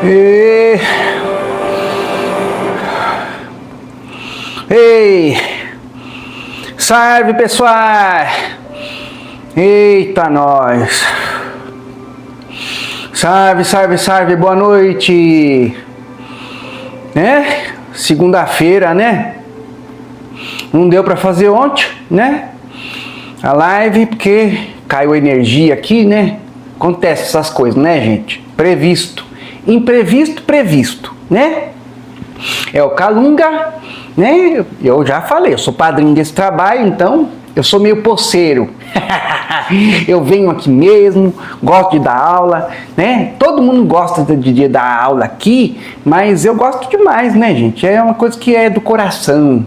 E... Ei! Salve, pessoal! Eita, nós! Salve, salve, salve, boa noite! Né? Segunda-feira, né? Não deu pra fazer ontem, né? A live, porque caiu energia aqui, né? Acontece essas coisas, né, gente? Previsto. Imprevisto, previsto, né? É o Calunga, né? Eu já falei, eu sou padrinho desse trabalho, então eu sou meio poceiro. Eu venho aqui mesmo, gosto de dar aula, né? Todo mundo gosta de dar aula aqui, mas eu gosto demais, né, gente? É uma coisa que é do coração,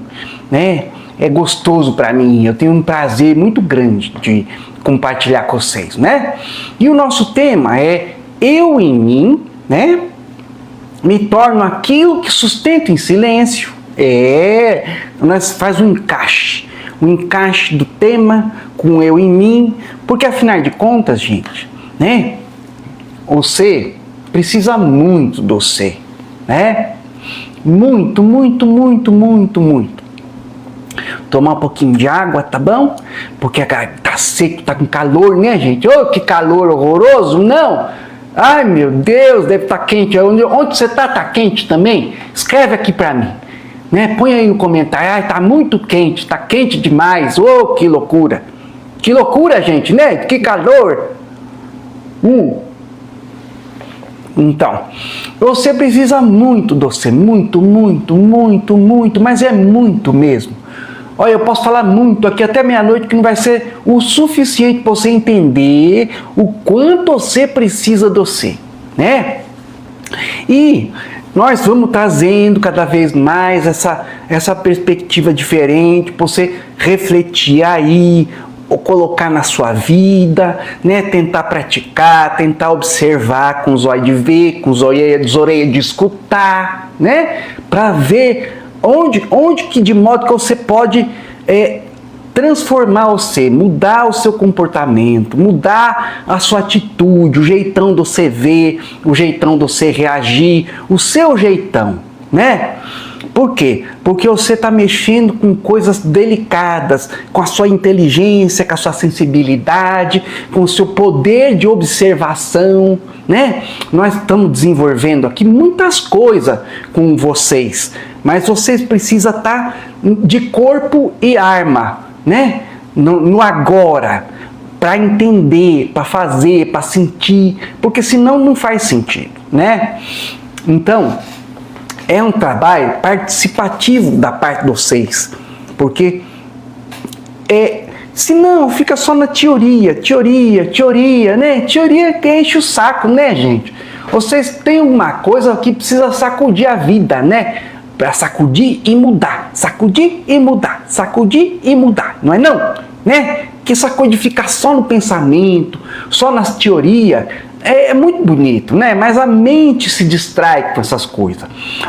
né? É gostoso pra mim, eu tenho um prazer muito grande de compartilhar com vocês, né? E o nosso tema é eu em mim, né? Me torno aquilo que sustento em silêncio. Nós faz um encaixe do tema com eu em mim, porque afinal de contas, gente, né? Você precisa muito do você, né? Muito, muito, muito, muito, muito. Tomar um pouquinho de água, tá bom? Porque tá seco, tá com calor, né, gente? Oh, que calor horroroso, não! Ai, meu Deus, deve estar quente. Onde você tá quente também? Escreve aqui pra mim, né? Põe aí no comentário. Ai, tá muito quente, tá quente demais. Oh, que loucura! Que loucura, gente, né? Que calor! Então, você precisa muito de você, muito, muito, muito, muito, mas é muito mesmo. Olha, eu posso falar muito aqui até meia-noite que não vai ser o suficiente para você entender o quanto você precisa de você, né? E nós vamos trazendo cada vez mais essa perspectiva diferente para você refletir aí, ou colocar na sua vida, né? Tentar praticar, tentar observar com os olhos de ver, com os orelhas de escutar, né? Para ver onde que de modo que você pode transformar você, mudar o seu comportamento, mudar a sua atitude, o jeitão de você ver, o jeitão de você reagir, o seu jeitão, né? Por quê? Porque você está mexendo com coisas delicadas, com a sua inteligência, com a sua sensibilidade, com o seu poder de observação, né? Nós estamos desenvolvendo aqui muitas coisas com vocês, mas vocês precisam estar de corpo e alma, né? No agora, para entender, para fazer, para sentir, porque senão não faz sentido, né? Então, é um trabalho participativo da parte de vocês, porque senão fica só na teoria, né? Teoria que enche o saco, né, gente? Vocês têm uma coisa que precisa sacudir a vida, né? Para sacudir e mudar, sacudir e mudar, sacudir e mudar, não é não? Né? Que essa coisa de ficar só no pensamento, só nas teorias, é muito bonito, né? Mas a mente se distrai com essas coisas.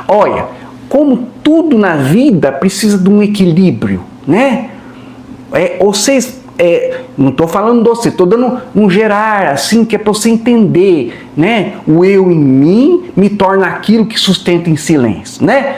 Olha, como tudo na vida precisa de um equilíbrio, né? Vocês, não estou falando de você, estou dando um gerar, assim, que é para você entender, né? O eu em mim me torna aquilo que sustenta em silêncio, né?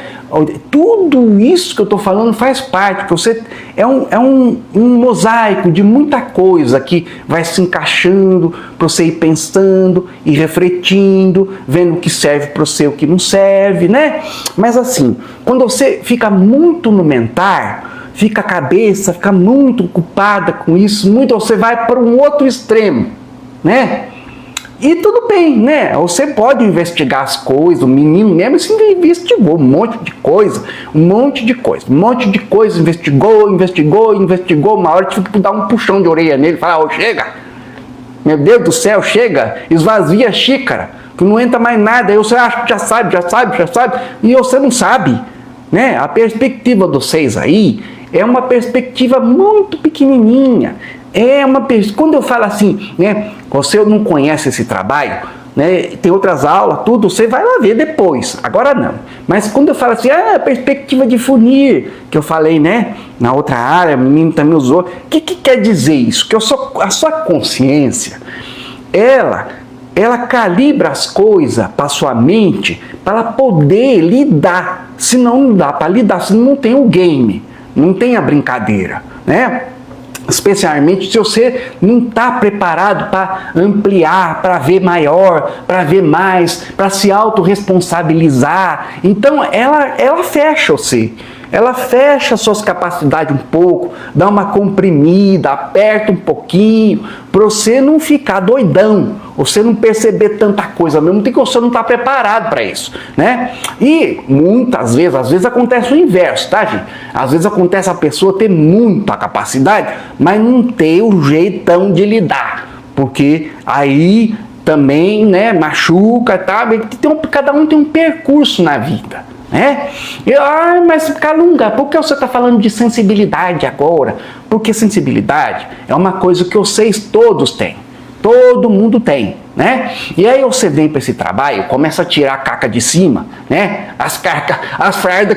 Tudo isso que eu estou falando faz parte, porque você é um mosaico de muita coisa que vai se encaixando para você ir pensando e refletindo, vendo o que serve para você e o que não serve, né? Mas assim, quando você fica muito no mental, fica a cabeça, fica muito ocupada com isso, você vai para um outro extremo, né? E tudo bem, né? Você pode investigar as coisas, o menino mesmo se investigou um monte de coisa, investigou, uma hora tive que dar um puxão de orelha nele, falar, ô, chega, meu Deus do céu, chega, esvazia a xícara, que não entra mais nada, aí você acha que já sabe, e você não sabe, né? A perspectiva de vocês aí é uma perspectiva muito pequenininha. Quando eu falo assim, né, você não conhece esse trabalho, né, tem outras aulas, tudo, você vai lá ver depois, agora não. Mas quando eu falo assim, a perspectiva de funil, que eu falei, né, na outra área, o menino também usou, o que quer dizer isso? Que a sua consciência, ela ela calibra as coisas para sua mente, para ela poder lidar. Senão não dá para lidar, senão não tem o game, não tem a brincadeira, né? Especialmente se você não está preparado para ampliar, para ver maior, para ver mais, para se autorresponsabilizar. Então ela fecha você. Ela fecha suas capacidades um pouco, dá uma comprimida, aperta um pouquinho, para você não ficar doidão, você não perceber tanta coisa mesmo, que você não está preparado para isso, né? E muitas vezes, às vezes acontece o inverso, tá, gente? Às vezes acontece a pessoa ter muita capacidade, mas não ter o jeitão de lidar, porque aí também, né, machuca, tá? Cada um tem um percurso na vida. Mas Calunga, por que você está falando de sensibilidade agora? Porque sensibilidade é uma coisa que vocês todos têm, todo mundo tem, né? E aí você vem para esse trabalho, começa a tirar a caca de cima, né? As fraldas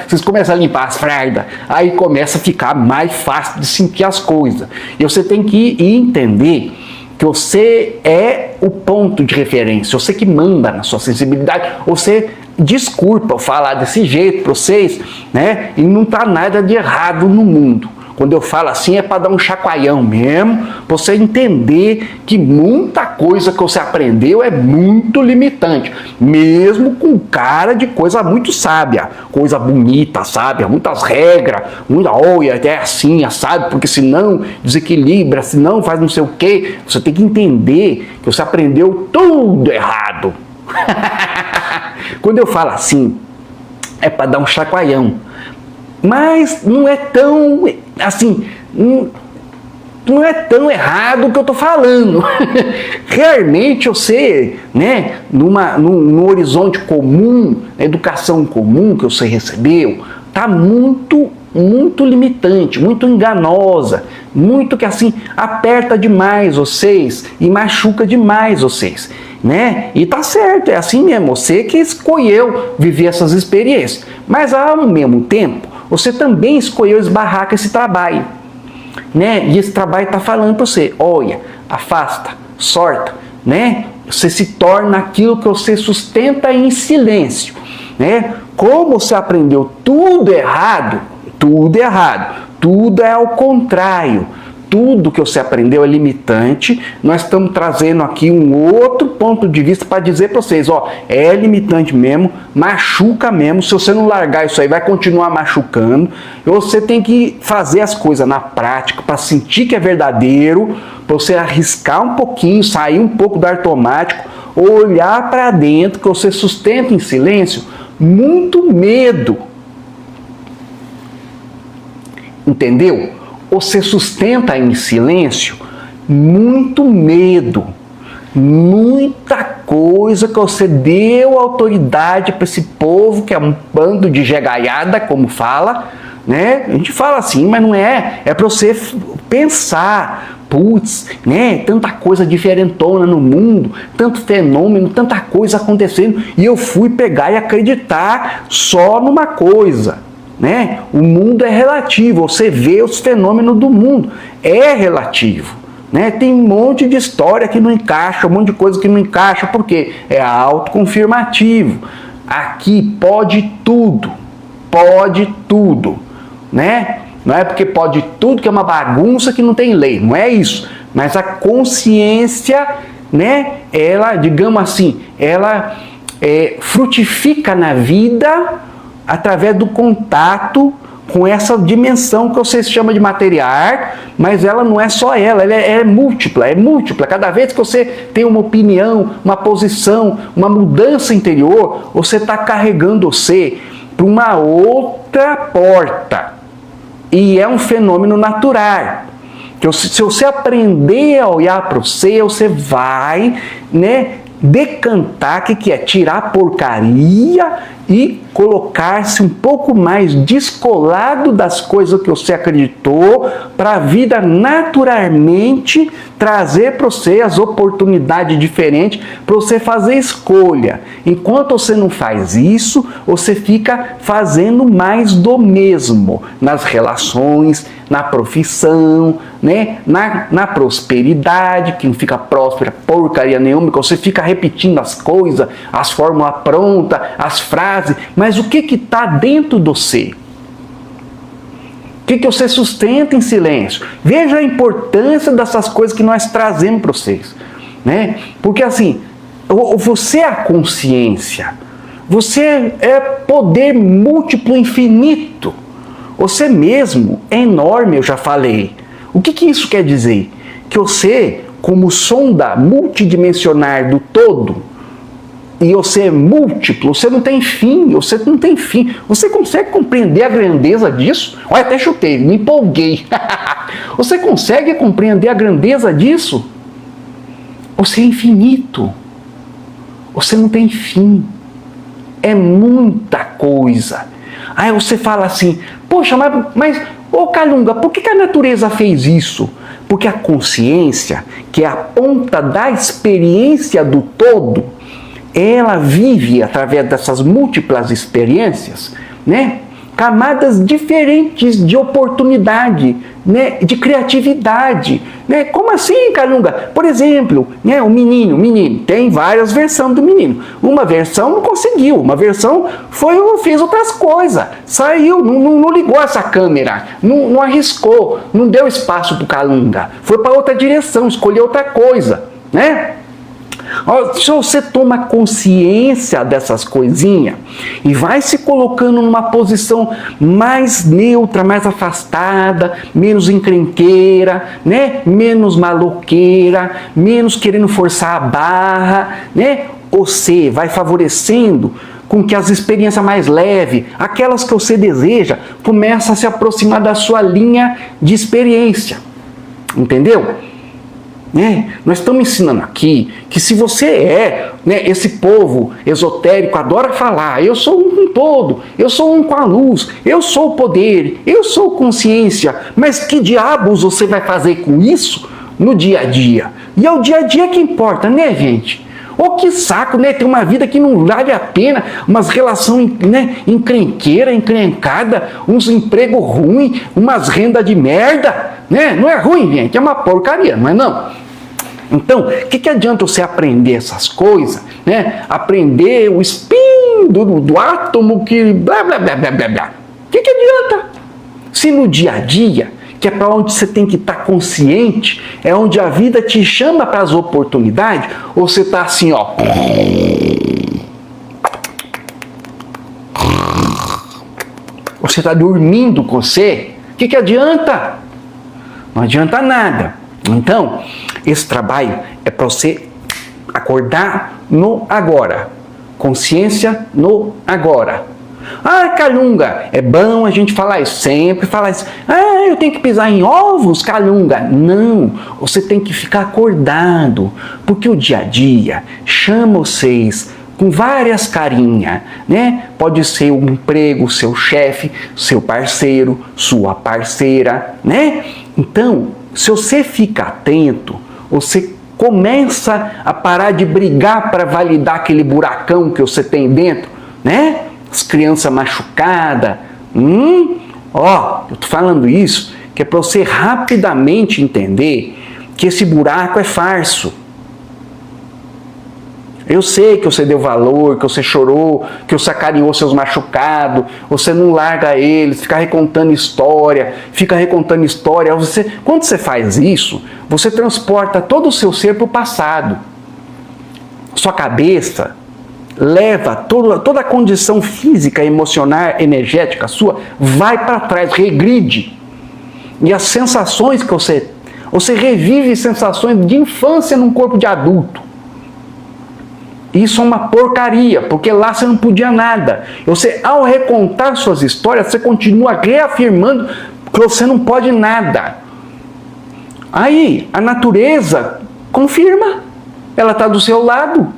vocês começam a limpar as fraldas, aí começa a ficar mais fácil de sentir as coisas. E você tem que entender que você é o ponto de referência, você que manda na sua sensibilidade, você desculpa eu falar desse jeito para vocês, né? E não tá nada de errado no mundo. Quando eu falo assim é para dar um chacoalhão mesmo, para você entender que muita coisa que você aprendeu é muito limitante, mesmo com cara de coisa muito sábia, coisa bonita, sábia, muitas regras, olha, é assim, sabe? Porque senão desequilibra, senão faz não sei o quê. Você tem que entender que você aprendeu tudo errado. Quando eu falo assim, é para dar um chacoalhão. Mas não é tão, assim, não é tão errado o que eu estou falando. Realmente você, né, num horizonte comum, na educação comum que você recebeu, está muito limitante, muito enganosa, muito que assim, aperta demais vocês e machuca demais vocês, né? E tá certo, é assim mesmo, você que escolheu viver essas experiências. Mas ao mesmo tempo, você também escolheu esbarrar com esse trabalho, né? E esse trabalho está falando para você, olha, afasta, sorta, né? Você se torna aquilo que você sustenta em silêncio, né? Como você aprendeu tudo errado, tudo é ao contrário. Tudo que você aprendeu é limitante. Nós estamos trazendo aqui um outro ponto de vista para dizer para vocês, ó, é limitante mesmo, machuca mesmo. Se você não largar isso aí, vai continuar machucando. Você tem que fazer as coisas na prática para sentir que é verdadeiro, para você arriscar um pouquinho, sair um pouco do automático, olhar para dentro, que você sustenta em silêncio muito medo. Entendeu? Você sustenta em silêncio muito medo, muita coisa que você deu autoridade para esse povo, que é um bando de jegaiada, como fala, né? A gente fala assim, mas não é. É para você pensar, putz, né? Tanta coisa diferentona no mundo, tanto fenômeno, tanta coisa acontecendo, e eu fui pegar e acreditar só numa coisa. Né? O mundo é relativo, você vê os fenômenos do mundo, é relativo, né? Tem um monte de história que não encaixa, um monte de coisa que não encaixa, porque é autoconfirmativo. Aqui pode tudo, né? Não é porque pode tudo que é uma bagunça que não tem lei, não é isso, mas a consciência, né? Ela, digamos assim, ela frutifica na vida através do contato com essa dimensão que você chama de material, mas ela não é só ela é múltipla, Cada vez que você tem uma opinião, uma posição, uma mudança interior, você está carregando você para uma outra porta. E é um fenômeno natural. Se você aprender a olhar para você vai, né, decantar, que é tirar a porcaria e colocar-se um pouco mais descolado das coisas que você acreditou, para a vida naturalmente trazer para você as oportunidades diferentes para você fazer escolha. Enquanto você não faz isso, você fica fazendo mais do mesmo nas relações, na profissão, né? na prosperidade, que não fica próspera porcaria nenhuma, que você fica repetindo as coisas, as fórmulas prontas, as frases, mas o que está dentro de você? O que você sustenta em silêncio? Veja a importância dessas coisas que nós trazemos para vocês, né? Porque assim, você é a consciência, você é poder múltiplo infinito, você mesmo é enorme, eu já falei. O que isso quer dizer? Que você, como sonda multidimensional do todo, e você é múltiplo, você não tem fim, você não tem fim. Você consegue compreender a grandeza disso? Olha, até chutei, me empolguei. Você consegue compreender a grandeza disso? Você é infinito. Você não tem fim. É muita coisa. Aí você fala assim, poxa, mas ô Calunga, por que a natureza fez isso? Porque a consciência, que é a ponta da experiência do todo, ela vive através dessas múltiplas experiências, né? Camadas diferentes de oportunidade, né? De criatividade, né? Como assim, Calunga? Por exemplo, né? O menino, tem várias versões do menino. Uma versão não conseguiu, uma versão fez outras coisas, saiu, não ligou essa câmera, não arriscou, não deu espaço para o Calunga, foi para outra direção, escolheu outra coisa, né? Se você toma consciência dessas coisinhas e vai se colocando numa posição mais neutra, mais afastada, menos encrenqueira, né? Menos maloqueira, menos querendo forçar a barra, né? Você vai favorecendo com que as experiências mais leves, aquelas que você deseja, começam a se aproximar da sua linha de experiência. Entendeu? Nós estamos ensinando aqui que se você é, esse povo esotérico adora falar, eu sou um com todo, eu sou um com a luz, eu sou o poder, eu sou consciência, mas que diabos você vai fazer com isso no dia a dia? E é o dia a dia que importa, né, gente? Oh, que saco, né? Ter uma vida que não vale a pena, umas relações, né, encrenqueira, encrencada, uns empregos ruins, umas rendas de merda, né? Não é ruim, gente, é uma porcaria, não é não? Então, o que adianta você aprender essas coisas, né? Aprender o spin do átomo que blá, blá, blá, blá, blá, blá. O que adianta? Se no dia a dia, que é para onde você tem que estar consciente, é onde a vida te chama para as oportunidades, ou você está assim, ó... Você está dormindo com você, o que adianta? Não adianta nada. Então, esse trabalho é para você acordar no agora. Consciência no agora. Ah, Calunga, é bom a gente falar isso, sempre falar isso. Ah, eu tenho que pisar em ovos, Calunga. Não, você tem que ficar acordado, porque o dia a dia chama vocês com várias carinhas, né? Pode ser o emprego, seu chefe, seu parceiro, sua parceira, né? Então, se você fica atento, você começa a parar de brigar para validar aquele buracão que você tem dentro, né? As crianças machucadas. Eu tô falando isso que é para você rapidamente entender que esse buraco é farso. Eu sei que você deu valor, que você chorou, que você acarinhou seus machucados, você não larga eles, fica recontando história. Quando você faz isso, você transporta todo o seu ser para o passado. Sua cabeça leva toda a condição física, emocional, energética sua, vai para trás, regride. E as sensações que você revive sensações de infância num corpo de adulto. Isso é uma porcaria, porque lá você não podia nada. Você, ao recontar suas histórias, você continua reafirmando que você não pode nada. Aí, a natureza confirma. Ela está do seu lado.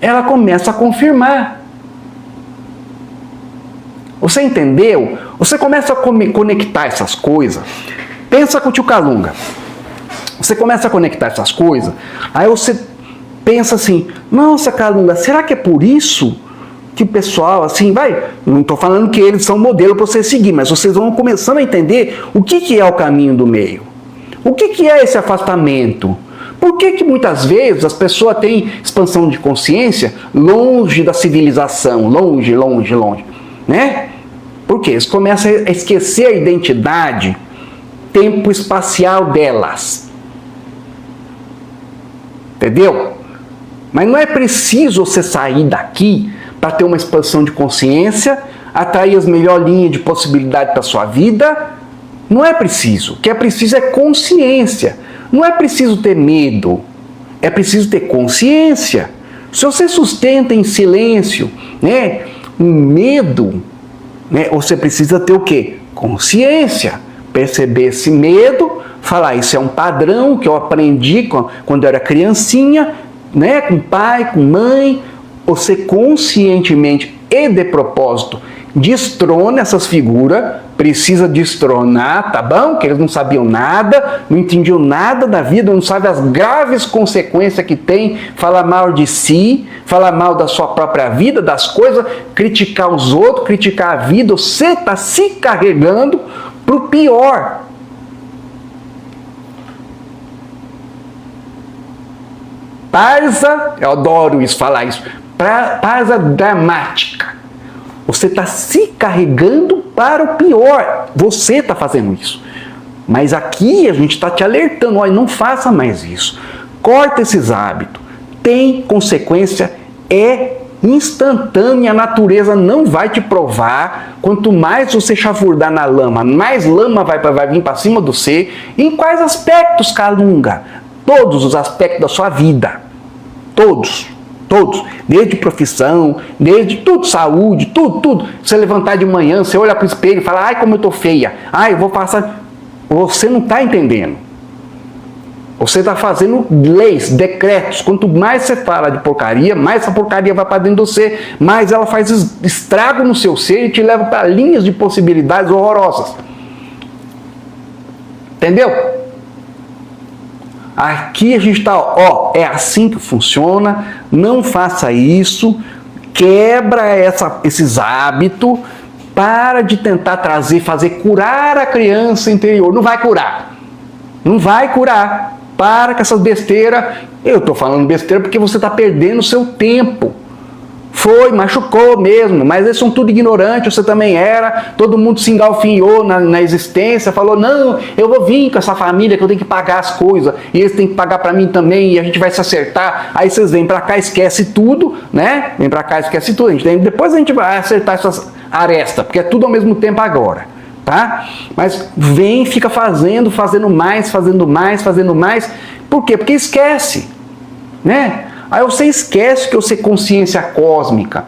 Ela começa a confirmar. Você entendeu? Você começa a conectar essas coisas Pensa com o tio Calunga. Você começa a conectar essas coisas, aí você pensa assim, nossa, Calunga, será que é por isso que o pessoal, assim, vai... Não estou falando que eles são modelo para você seguir, mas vocês vão começando a entender o que é o caminho do meio. O que é esse afastamento? Por que muitas vezes as pessoas têm expansão de consciência longe da civilização, longe, né? Porque eles começam a esquecer a identidade tempo-espacial delas. Entendeu? Mas não é preciso você sair daqui para ter uma expansão de consciência, atrair as melhores linhas de possibilidade para a sua vida. Não é preciso. O que é preciso é consciência. Não é preciso ter medo. É preciso ter consciência. Se você sustenta em silêncio, né, um medo, né, você precisa ter o quê? Consciência. Perceber esse medo, falar, isso é um padrão que eu aprendi quando eu era criancinha, né, com pai, com mãe. Você conscientemente e de propósito destrona essas figuras, precisa destronar, tá bom? Que eles não sabiam nada, não entendiam nada da vida, não sabem as graves consequências que tem falar mal de si, falar mal da sua própria vida, das coisas, criticar os outros, criticar a vida. Você está se carregando para o pior. Parza, eu adoro isso, falar isso, parza dramática. Você está se carregando para o pior. Você está fazendo isso. Mas aqui a gente está te alertando, olha, não faça mais isso. Corta esses hábitos. Tem consequência, é instantânea, a natureza não vai te provar. Quanto mais você chafurdar na lama, mais lama vai vir para cima do você. Em quais aspectos, Calunga? Todos os aspectos da sua vida. Todos. Desde profissão, desde tudo, saúde, tudo. Você levantar de manhã, você olha para o espelho e fala, ai, como eu tô feia. Ai, eu vou passar... Você não está entendendo. Você está fazendo leis, decretos. Quanto mais você fala de porcaria, mais essa porcaria vai para dentro de você, mais ela faz estrago no seu ser e te leva para linhas de possibilidades horrorosas. Entendeu? Aqui a gente está, ó, é assim que funciona, não faça isso, quebra esses hábitos, para de tentar fazer curar a criança interior. Não vai curar. Não vai curar. Para com essas besteiras. Eu estou falando besteira porque você está perdendo o seu tempo. Foi, machucou mesmo, mas eles são tudo ignorantes, você também era, todo mundo se engalfinhou na existência, falou, não, eu vou vir com essa família que eu tenho que pagar as coisas, e eles têm que pagar para mim também, e a gente vai se acertar. Aí vocês vêm para cá, esquece tudo, né? Vem para cá, esquece tudo, depois a gente vai acertar essas arestas, porque é tudo ao mesmo tempo agora, tá? Mas vem, fica fazendo mais, por quê? Porque esquece, né? Aí você esquece que você é consciência cósmica,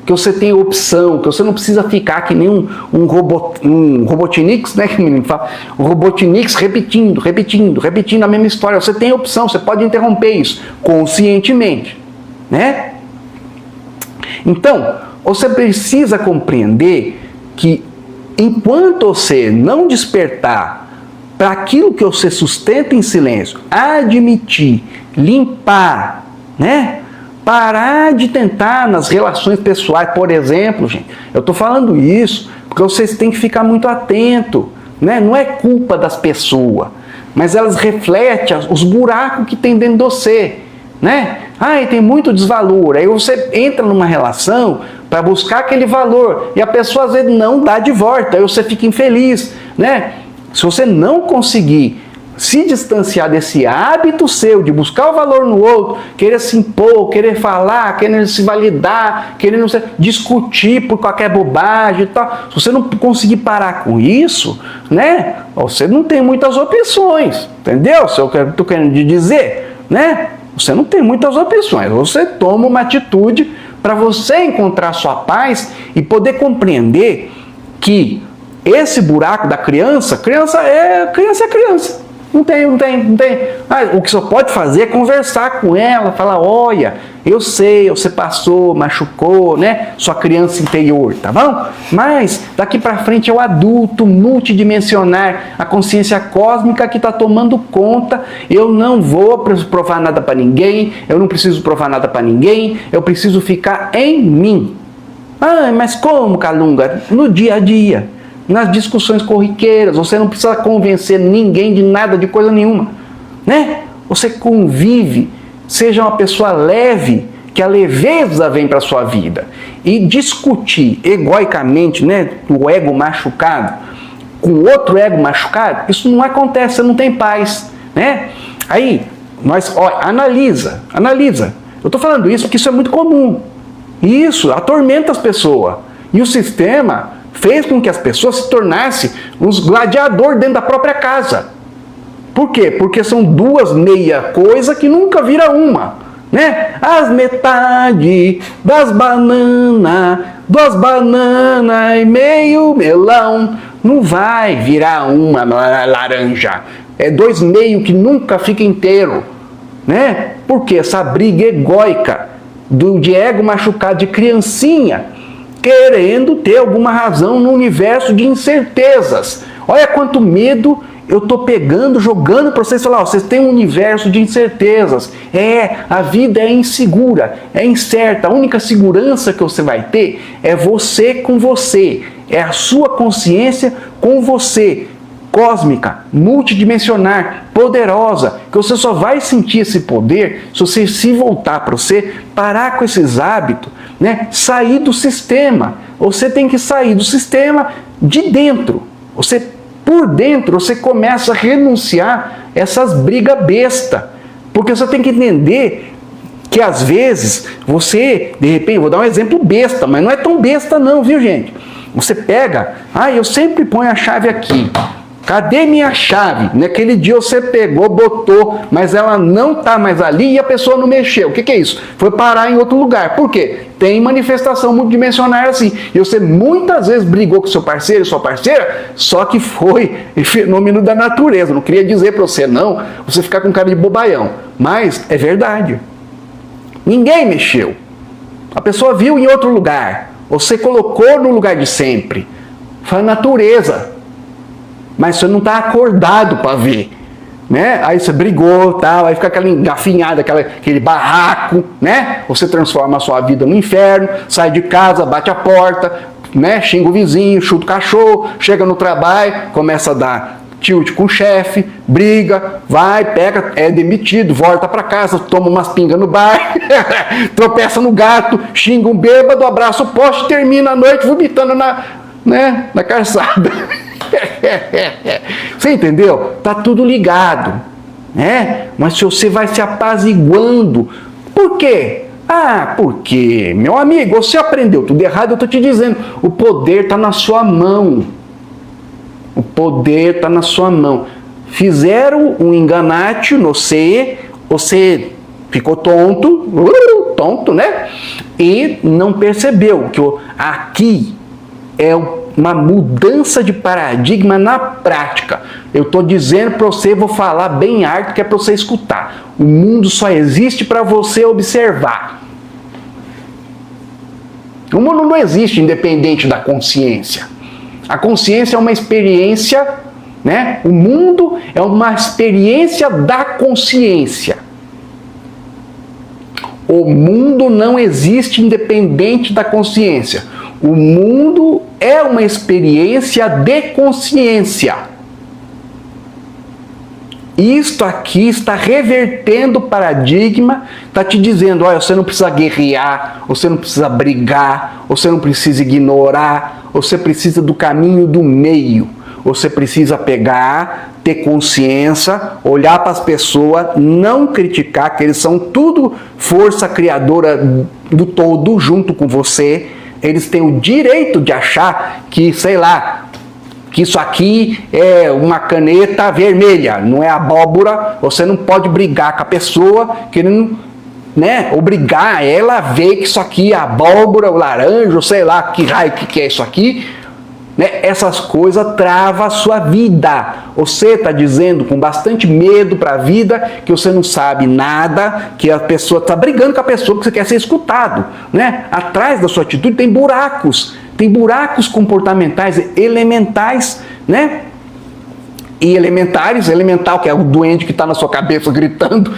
que você tem opção, que você não precisa ficar que nem um Robotniks, né, que o menino fala, um Robotniks repetindo a mesma história. Você tem opção, você pode interromper isso conscientemente, né? Então, você precisa compreender que enquanto você não despertar para aquilo que você sustenta em silêncio, admitir, limpar, né? Parar de tentar nas relações pessoais, por exemplo, gente. Eu estou falando isso porque vocês têm que ficar muito atentos, né? Não é culpa das pessoas, mas elas refletem os buracos que tem dentro de você, né? Ai, tem muito desvalor. Aí você entra numa relação para buscar aquele valor e a pessoa às vezes não dá de volta. Aí você fica infeliz, né? Se você não conseguir se distanciar desse hábito seu de buscar o valor no outro, querer se impor, querer falar, querer se validar, querer discutir por qualquer bobagem e tal, se você não conseguir parar com isso, né, você não tem muitas opções, entendeu? Isso é o que eu estou querendo dizer, né? Você não tem muitas opções, você toma uma atitude para você encontrar sua paz e poder compreender que esse buraco da criança é criança. Não tem. Ah, o que você pode fazer é conversar com ela, falar, olha, eu sei, você passou, machucou, né? Sua criança interior, tá bom? Mas daqui para frente é o adulto multidimensionar, a consciência cósmica que está tomando conta. Eu não vou provar nada para ninguém, eu não preciso provar nada para ninguém, eu preciso ficar em mim. Ah, mas como, Calunga? No dia a dia. Nas discussões corriqueiras, você não precisa convencer ninguém de nada, de coisa nenhuma, né? Você convive, seja uma pessoa leve, que a leveza vem para a sua vida. E discutir egoicamente, né, o ego machucado, com outro ego machucado, isso não acontece, você não tem paz, né? Aí, analisa. Eu estou falando isso porque isso é muito comum. Isso atormenta as pessoas. E o sistema fez com que as pessoas se tornassem uns gladiadores dentro da própria casa. Por quê? Porque são duas meia coisa que nunca vira uma, né? As metades das bananas, duas bananas e meio melão, não vai virar uma laranja. É dois meio que nunca fica inteiro, né? Porque essa briga egóica de ego machucado, de criancinha, querendo ter alguma razão no universo de incertezas. Olha quanto medo eu estou pegando, jogando para vocês falar, vocês têm um universo de incertezas. A vida é insegura, é incerta. A única segurança que você vai ter é você com você. É a sua consciência com você. Cósmica, multidimensionar, poderosa, que você só vai sentir esse poder se você se voltar para você, parar com esses hábitos, né? Sair do sistema. Você tem que sair do sistema de dentro. Por dentro, você começa a renunciar a essas brigas besta. Porque você tem que entender que às vezes você, de repente, vou dar um exemplo besta, mas não é tão besta não, viu gente? Você pega, eu sempre ponho a chave aqui. Cadê minha chave? Naquele dia você pegou, botou, mas ela não está mais ali e a pessoa não mexeu. O que é isso? Foi parar em outro lugar. Por quê? Tem manifestação multidimensional assim. E você muitas vezes brigou com seu parceiro e sua parceira, só que foi fenômeno da natureza. Não queria dizer para você não, você ficar com cara de bobaião. Mas é verdade. Ninguém mexeu. A pessoa viu em outro lugar. Você colocou no lugar de sempre. Foi a natureza. Mas você não está acordado para ver, né? Aí você brigou, tal, aí fica aquela engafinhada, aquele barraco, né? Você transforma a sua vida no inferno, sai de casa, bate a porta, né? Xinga o vizinho, chuta o cachorro, chega no trabalho, começa a dar tilt com o chefe, briga, vai, pega, é demitido, volta para casa, toma umas pingas no bar, tropeça no gato, xinga um bêbado, abraça o poste, termina a noite vomitando na calçada. Você entendeu? Tá tudo ligado, né? Mas se você vai se apaziguando, por quê? Porque, meu amigo, você aprendeu tudo errado, eu tô te dizendo, o poder tá na sua mão. O poder tá na sua mão. Fizeram um enganate no você ficou tonto, né? E não percebeu que aqui é uma mudança de paradigma na prática. Eu estou dizendo para você, vou falar bem alto, que é para você escutar. O mundo só existe para você observar. O mundo não existe independente da consciência. A consciência é uma experiência, né? O mundo é uma experiência da consciência. O mundo não existe independente da consciência. O mundo é uma experiência de consciência. Isto aqui está revertendo o paradigma, está te dizendo, olha, você não precisa guerrear, você não precisa brigar, você não precisa ignorar, você precisa do caminho do meio. Você precisa pegar, ter consciência, olhar para as pessoas, não criticar, que eles são tudo força criadora do todo junto com você. Eles têm o direito de achar que, sei lá, que isso aqui é uma caneta vermelha, não é abóbora. Você não pode brigar com a pessoa, querendo, né, obrigar ela a ver que isso aqui é abóbora, o laranja, sei lá, que raio que é isso aqui, né? Essas coisas travam a sua vida. Você está dizendo com bastante medo para a vida que você não sabe nada, que a pessoa está brigando com a pessoa que você quer ser escutado, né? Atrás da sua atitude tem buracos comportamentais elementais, né? E elemental, que é o doente que está na sua cabeça gritando,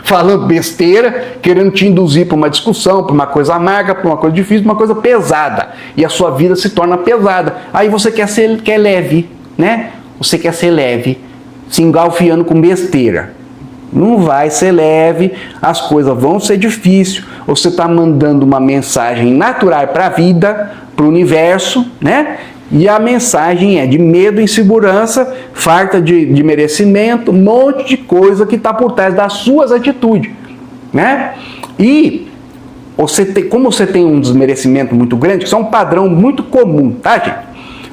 falando besteira, querendo te induzir para uma discussão, para uma coisa amarga, para uma coisa difícil, para uma coisa pesada. E a sua vida se torna pesada. Aí você quer leve, né? Você quer ser leve, se engalfiando com besteira. Não vai ser leve, as coisas vão ser difíceis. Você está mandando uma mensagem natural para a vida, para o universo, né? E a mensagem é de medo, insegurança, falta de merecimento, um monte de coisa que está por trás das suas atitudes, né? E como você tem um desmerecimento muito grande, isso é um padrão muito comum, tá, gente?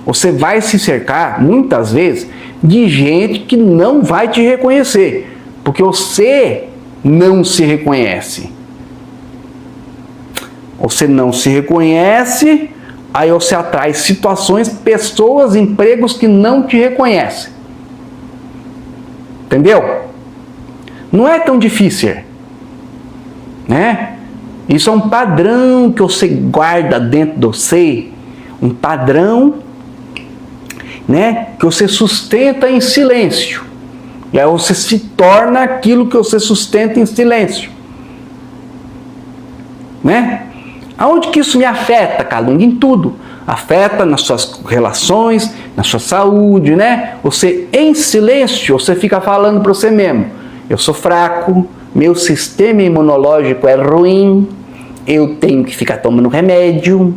Você vai se cercar, muitas vezes, de gente que não vai te reconhecer, porque você não se reconhece. Você não se reconhece... Aí você atrai situações, pessoas, empregos que não te reconhecem. Entendeu? Não é tão difícil, né? Isso é um padrão que você guarda dentro de você, um padrão, né, que você sustenta em silêncio. E aí você se torna aquilo que você sustenta em silêncio, né? Aonde que isso me afeta, Calunga? Em tudo. Afeta nas suas relações, na sua saúde, né? Você, em silêncio, você fica falando para você mesmo. Eu sou fraco, meu sistema imunológico é ruim, eu tenho que ficar tomando remédio,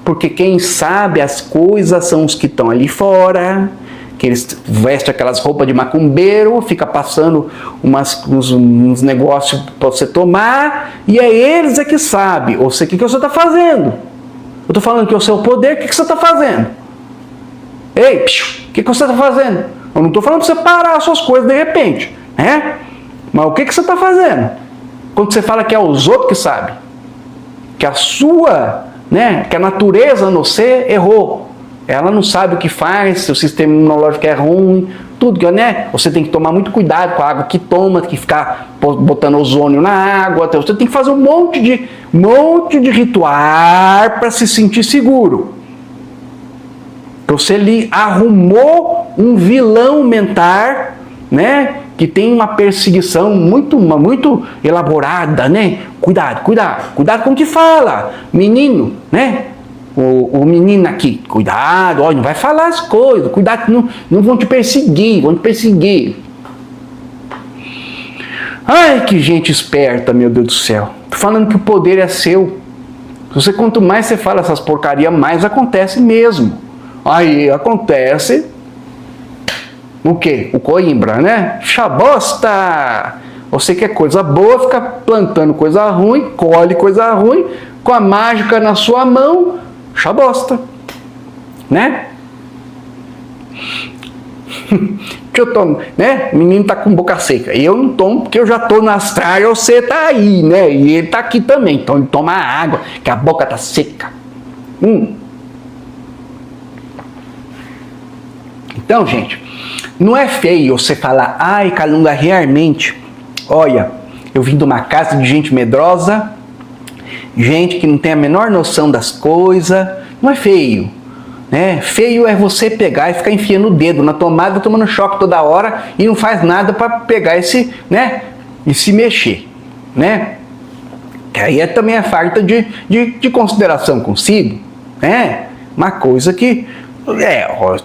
porque quem sabe as coisas são os que estão ali fora, que eles vestem aquelas roupas de macumbeiro, fica passando uns negócios para você tomar, e é eles que sabem. Ou seja, o que você está fazendo? Eu estou falando que é o seu poder, o que você está fazendo? Ei, o que você está fazendo? Eu não estou falando para você parar as suas coisas de repente, né? Mas o que você está fazendo? Quando você fala que é os outros que sabem, que a sua, né, que a natureza no você errou. Ela não sabe o que faz, seu sistema imunológico é ruim, tudo, né? Você tem que tomar muito cuidado com a água que toma, tem que ficar botando ozônio na água, você tem que fazer um monte de ritual para se sentir seguro. Você lhe arrumou um vilão mental, né? Que tem uma perseguição muito elaborada, né? Cuidado com o que fala, menino, né? O menino aqui, cuidado, ó, não vai falar as coisas, cuidado, não vão te perseguir, Ai, que gente esperta, meu Deus do céu. Tô falando que o poder é seu. Quanto mais você fala essas porcarias, mais acontece mesmo. Aí acontece o quê? O Coimbra, né? Chabosta! Você quer coisa boa, fica plantando coisa ruim, colhe coisa ruim, com a mágica na sua mão, chabosta, né? Que eu tomo, né? O menino tá com boca seca. E eu não tomo porque eu já tô na astral, você tá aí, né? E ele tá aqui também. Então ele toma água, que a boca tá seca. Então, gente, não é feio você falar, ai, Calunga, realmente, olha, eu vim de uma casa de gente medrosa, gente que não tem a menor noção das coisas. Não é feio, né? Feio é você pegar e ficar enfiando o dedo na tomada, tomando choque toda hora e não faz nada para pegar esse, né? E se mexer, né? Que aí também é falta de consideração consigo, né? Uma coisa que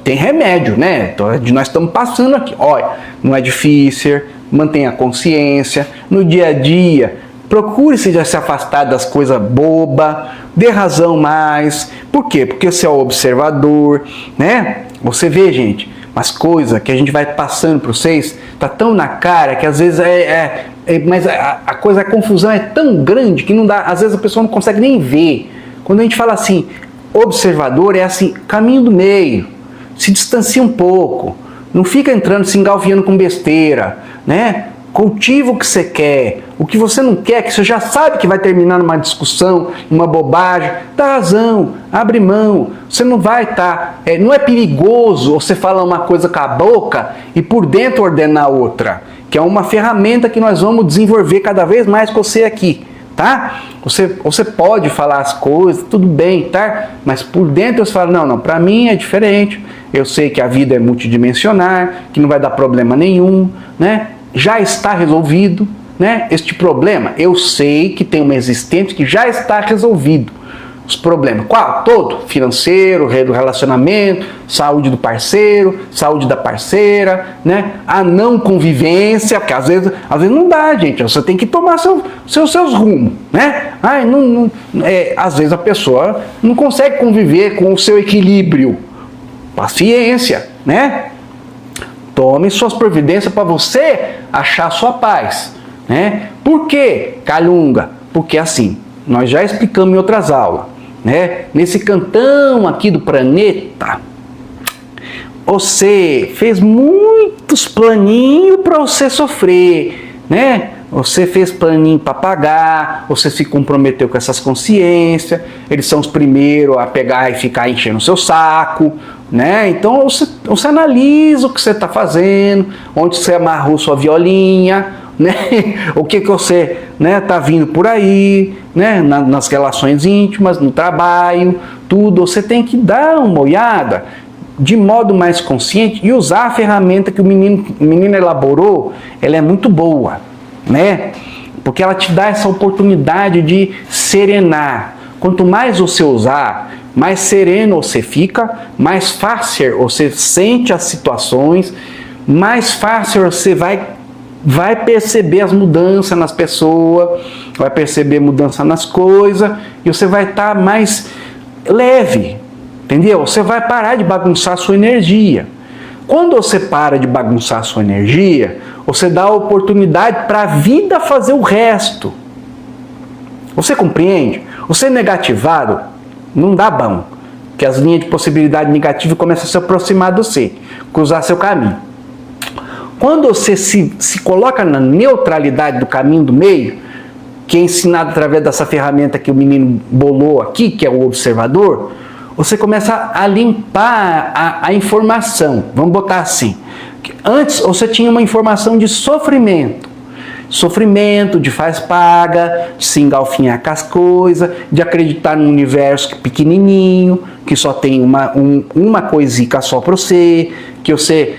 tem remédio, né? Então, nós estamos passando aqui. Olha, não é difícil, mantenha a consciência no dia a dia. Procure se afastar das coisas bobas, dê razão mais. Por quê? Porque você é o observador, né? Você vê, gente, umas coisas que a gente vai passando para vocês, tá tão na cara que às vezes mas a coisa, a confusão é tão grande que não dá, às vezes a pessoa não consegue nem ver. Quando a gente fala assim, observador é assim, caminho do meio, se distancia um pouco, não fica entrando, se engalviando com besteira, né? Cultiva o que você quer. O que você não quer, que você já sabe que vai terminar numa discussão, numa bobagem, dá razão, abre mão. Você não vai estar... não é perigoso você falar uma coisa com a boca e por dentro ordenar outra. Que é uma ferramenta que nós vamos desenvolver cada vez mais com você aqui. Tá? Você pode falar as coisas, tudo bem, tá? Mas por dentro você fala, não, pra mim é diferente. Eu sei que a vida é multidimensional, que não vai dar problema nenhum, né? Já está resolvido, né? Este problema, eu sei que tem uma existência que já está resolvido. Os problemas, qual? Todo. Financeiro, relacionamento, saúde do parceiro, saúde da parceira, né? A não convivência, porque às vezes não dá, gente. Você tem que tomar seus rumos, né? Às vezes a pessoa não consegue conviver com o seu equilíbrio. Paciência, né? Tome suas providências para você achar sua paz, né? Por quê, Calunga? Porque assim, nós já explicamos em outras aulas, né? Nesse cantão aqui do planeta, você fez muitos planinhos para você sofrer, né? Você fez planinho para pagar, você se comprometeu com essas consciências, eles são os primeiros a pegar e ficar enchendo o seu saco, né? Então você analisa o que você está fazendo, onde você amarrou sua violinha, né? O que você, né, tá vindo por aí, né? Nas relações íntimas, no trabalho, tudo. Você tem que dar uma olhada de modo mais consciente e usar a ferramenta que o menino elaborou. Ela é muito boa, né? Porque ela te dá essa oportunidade de serenar. Quanto mais você usar, mais sereno você fica, mais fácil você sente as situações, mais fácil você vai perceber as mudanças nas pessoas, vai perceber mudança nas coisas, e você vai estar mais leve, entendeu? Você vai parar de bagunçar a sua energia. Quando você para de bagunçar a sua energia, você dá a oportunidade para a vida fazer o resto. Você compreende? Você negativado, não dá bom, que as linhas de possibilidade negativa começam a se aproximar de você, cruzar seu caminho. Quando você se coloca na neutralidade do caminho do meio, que é ensinado através dessa ferramenta que o menino bolou aqui, que é o observador, você começa a limpar a informação. Vamos botar assim. Antes você tinha uma informação de sofrimento. Sofrimento, de faz paga, de se engalfinhar com as coisas, de acreditar num universo pequenininho, que só tem uma coisica só para você, que você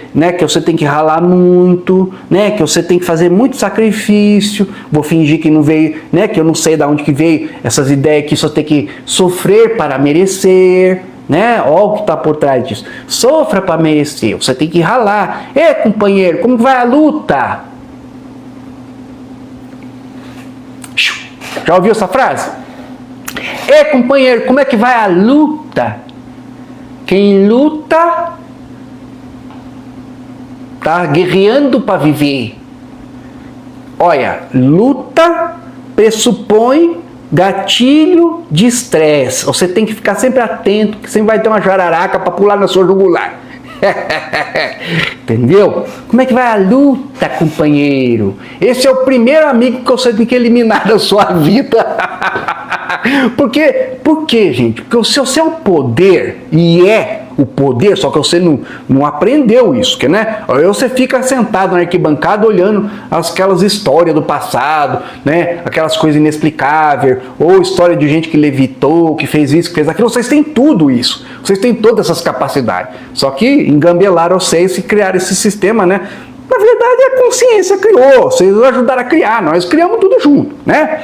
tem que ralar muito, né, que você tem que fazer muito sacrifício, vou fingir que não veio, né, que eu não sei de onde que veio essas ideias que só tem que sofrer para merecer, né? Olha o que está por trás disso. Sofra para merecer, você tem que ralar. Companheiro, como vai a luta? Já ouviu essa frase? Companheiro, como é que vai a luta? Quem luta tá guerreando para viver. Olha, luta pressupõe gatilho de estresse. Você tem que ficar sempre atento, que sempre vai ter uma jararaca para pular na sua jugular. Entendeu? Como é que vai a luta, companheiro? Esse é o primeiro amigo que você tem que eliminar da sua vida. Por quê, gente? Porque o seu poder, e é o poder, só que você não aprendeu isso, que, né? Aí você fica sentado na arquibancada olhando aquelas histórias do passado, né? Aquelas coisas inexplicáveis, ou história de gente que levitou, que fez isso, que fez aquilo. Vocês têm tudo isso, vocês têm todas essas capacidades, só que engambelaram vocês e criaram esse sistema, né? Na verdade a consciência criou, vocês ajudaram a criar, nós criamos tudo junto, né?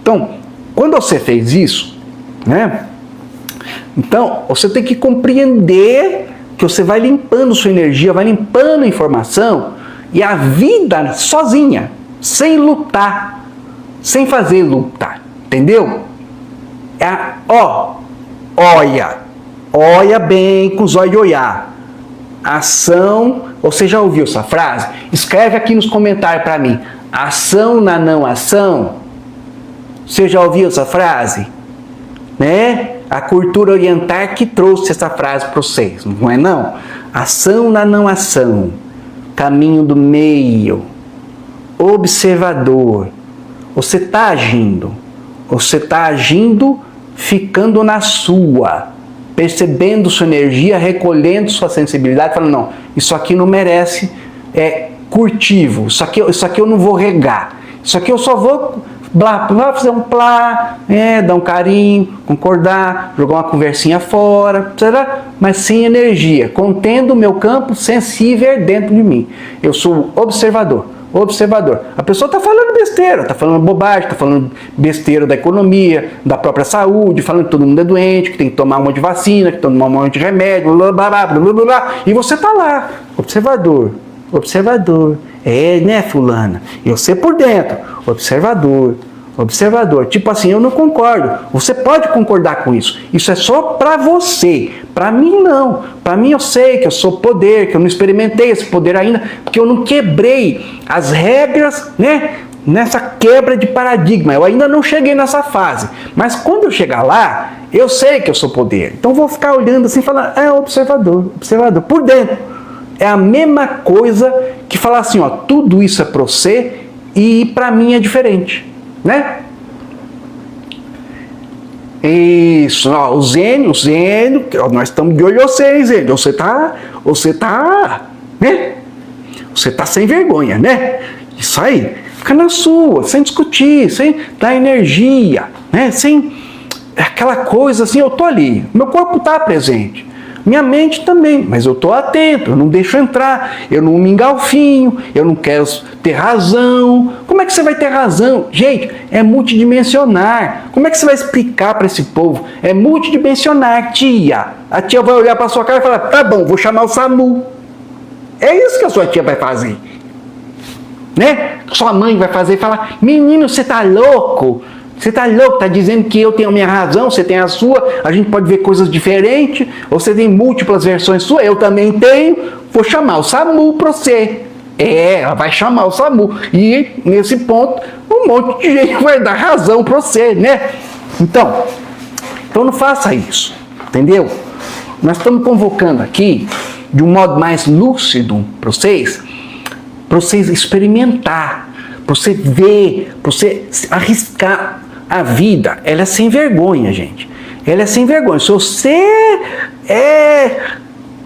Então, quando você fez isso, né? Então, você tem que compreender que você vai limpando sua energia, vai limpando a informação, e a vida sozinha, sem lutar, sem fazer luta, entendeu? Olha bem com os olhos de olhar. Ação, você já ouviu essa frase? Escreve aqui nos comentários para mim. Ação na não ação. Você já ouviu essa frase? Né? A cultura oriental que trouxe essa frase para vocês, não é não? Ação na não ação, caminho do meio. observador. Você está agindo. Você está agindo ficando na sua, percebendo sua energia, recolhendo sua sensibilidade, falando, não, isso aqui não merece curtivo, isso aqui eu não vou regar, isso aqui eu só vou fazer um plá, dar um carinho, concordar, jogar uma conversinha fora, mas sem energia, contendo o meu campo sensível dentro de mim. Eu sou observador. A pessoa está falando besteira, está falando bobagem, está falando besteira da economia, da própria saúde, falando que todo mundo é doente, que tem que tomar um monte de vacina, que tem que tomar um monte de remédio, blá, blá, blá, blá, blá, blá, e você está lá, observador. Né, fulana? Eu sei por dentro, observador. Tipo assim, eu não concordo. Você pode concordar com isso. Isso é só para você. Para mim, não. Para mim, eu sei que eu sou poder, que eu não experimentei esse poder ainda, porque eu não quebrei as regras, né? Nessa quebra de paradigma. Eu ainda não cheguei nessa fase. Mas quando eu chegar lá, eu sei que eu sou poder. Então, eu vou ficar olhando assim, falando, observador. Por dentro. É a mesma coisa que falar assim, ó, tudo isso é para você e para mim é diferente. Né? Isso, ó, o Zênio, nós estamos de olho em você, hein, Zênio? Você tá, né? Você tá sem vergonha, né? Isso aí, fica na sua, sem discutir, sem dar energia, né? Sem aquela coisa assim, eu tô ali, meu corpo tá presente. Minha mente também, mas eu estou atento, eu não deixo entrar, eu não me engalfinho, eu não quero ter razão. Como é que você vai ter razão? Gente, é multidimensionar. Como é que você vai explicar para esse povo? É multidimensionar, tia. A tia vai olhar para sua cara e falar, tá bom, vou chamar o SAMU. É isso que a sua tia vai fazer. Né? Sua mãe vai fazer e falar, menino, você tá louco? Você tá louco, tá dizendo que eu tenho a minha razão, você tem a sua, a gente pode ver coisas diferentes, você tem múltiplas versões suas, eu também tenho, vou chamar o SAMU pra você. Ela vai chamar o SAMU. E nesse ponto, um monte de gente vai dar razão pra você, né? Então não faça isso, entendeu? Nós estamos convocando aqui, de um modo mais lúcido para vocês experimentar, para você ver, para você arriscar. A vida, ela é sem vergonha, gente. Ela é sem vergonha. Se você